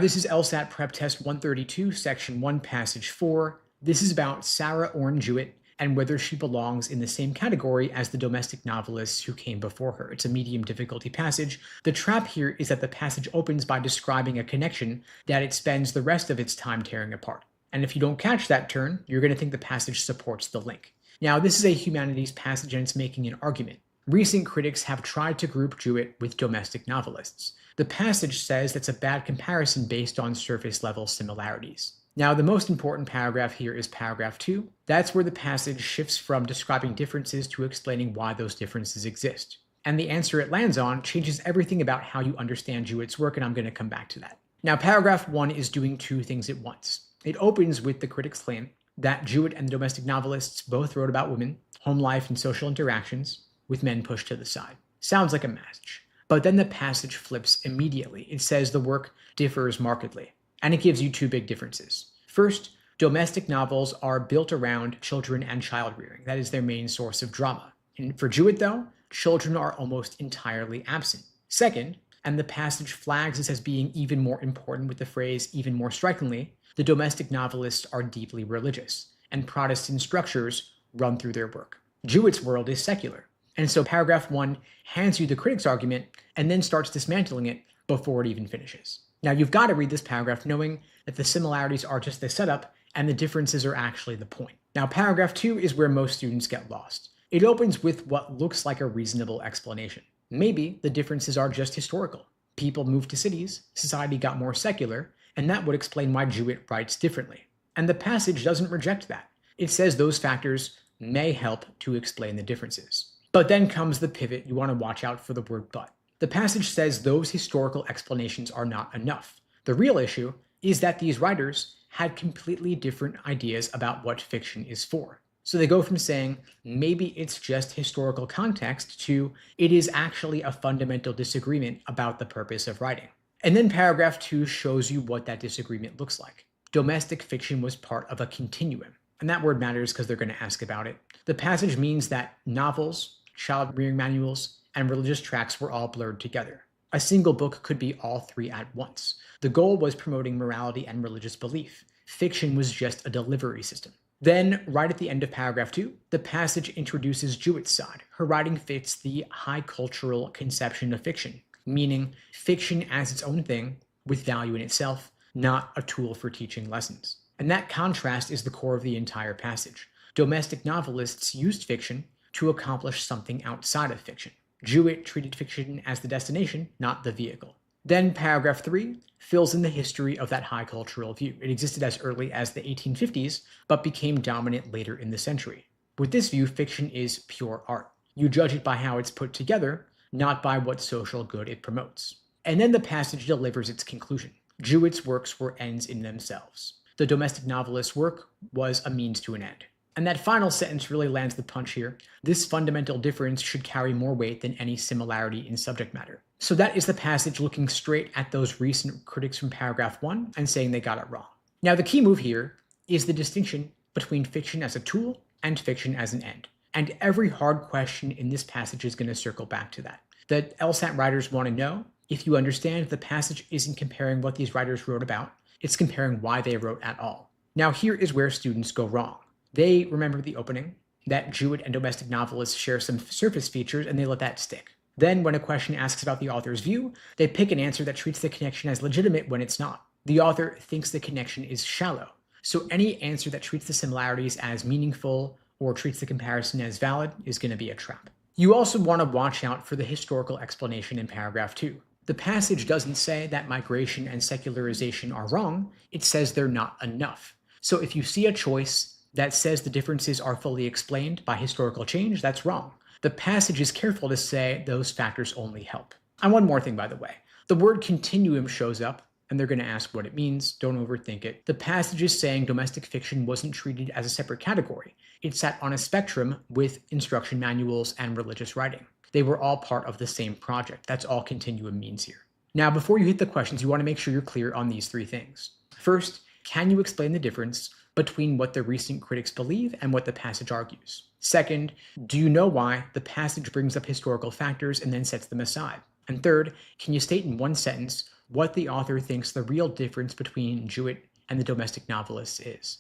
This is LSAT Prep Test 132, Section 1, Passage 4. This is about Sarah Orne Jewett and whether she belongs in the same category as the domestic novelists who came before her. It's a medium difficulty passage. The trap here is that the passage opens by describing a connection that it spends the rest of its time tearing apart. And if you don't catch that turn, you're going to think the passage supports the link. Now, this is a humanities passage and it's making an argument. Recent critics have tried to group Jewett with domestic novelists. The passage says that's a bad comparison based on surface-level similarities. Now, the most important paragraph here is paragraph 2. That's where the passage shifts from describing differences to explaining why those differences exist. And the answer it lands on changes everything about how you understand Jewett's work, and I'm going to come back to that. Now, paragraph 1 is doing two things at once. It opens with the critic's claim that Jewett and the domestic novelists both wrote about women, home life, and social interactions, with men pushed to the side. Sounds like a match. But then the passage flips immediately. It says the work differs markedly, and it gives you two big differences. First, domestic novels are built around children and child rearing. That is their main source of drama. And for Jewett, though, children are almost entirely absent. Second, and the passage flags this as being even more important with the phrase even more strikingly, the domestic novelists are deeply religious, and Protestant structures run through their work. Jewett's world is secular. And so paragraph 1 hands you the critic's argument and then starts dismantling it before it even finishes. Now, you've got to read this paragraph knowing that the similarities are just the setup and the differences are actually the point. Now, paragraph 2 is where most students get lost. It opens with what looks like a reasonable explanation. Maybe the differences are just historical. People moved to cities, society got more secular, and that would explain why Jewett writes differently. And the passage doesn't reject that. It says those factors may help to explain the differences. But then comes the pivot. You want to watch out for the word but. The passage says those historical explanations are not enough. The real issue is that these writers had completely different ideas about what fiction is for. So they go from saying maybe it's just historical context to it is actually a fundamental disagreement about the purpose of writing. And then paragraph 2 shows you what that disagreement looks like. Domestic fiction was part of a continuum. And that word matters because they're going to ask about it. The passage means that novels, child rearing manuals, and religious tracts were all blurred together. A single book could be all three at once. The goal was promoting morality and religious belief. Fiction was just a delivery system. Then, right at the end of paragraph 2, the passage introduces Jewett's side. Her writing fits the high cultural conception of fiction, meaning fiction as its own thing, with value in itself, not a tool for teaching lessons. And that contrast is the core of the entire passage. Domestic novelists used fiction to accomplish something outside of fiction. Jewett treated fiction as the destination, not the vehicle. Then paragraph 3 fills in the history of that high cultural view. It existed as early as the 1850s, but became dominant later in the century. With this view, fiction is pure art. You judge it by how it's put together, not by what social good it promotes. And then the passage delivers its conclusion. Jewett's works were ends in themselves. The domestic novelist's work was a means to an end. And that final sentence really lands the punch here. This fundamental difference should carry more weight than any similarity in subject matter. So that is the passage looking straight at those recent critics from paragraph 1 and saying they got it wrong. Now, the key move here is the distinction between fiction as a tool and fiction as an end. And every hard question in this passage is going to circle back to that. The LSAT writers want to know if you understand the passage isn't comparing what these writers wrote about, it's comparing why they wrote at all. Now, here is where students go wrong. They remember the opening, that Jewett and domestic novelists share some surface features, and they let that stick. Then, when a question asks about the author's view, they pick an answer that treats the connection as legitimate when it's not. The author thinks the connection is shallow. So any answer that treats the similarities as meaningful or treats the comparison as valid is going to be a trap. You also want to watch out for the historical explanation in paragraph 2. The passage doesn't say that migration and secularization are wrong, it says they're not enough. So if you see a choice that says the differences are fully explained by historical change, that's wrong. The passage is careful to say those factors only help. And one more thing, by the way. The word continuum shows up, and they're going to ask what it means. Don't overthink it. The passage is saying domestic fiction wasn't treated as a separate category. It sat on a spectrum with instruction manuals and religious writing. They were all part of the same project. That's all continuum means here. Now, before you hit the questions, you want to make sure you're clear on these three things. First, can you explain the difference between what the recent critics believe and what the passage argues? Second, do you know why the passage brings up historical factors and then sets them aside? And third, can you state in one sentence what the author thinks the real difference between Jewett and the domestic novelists is.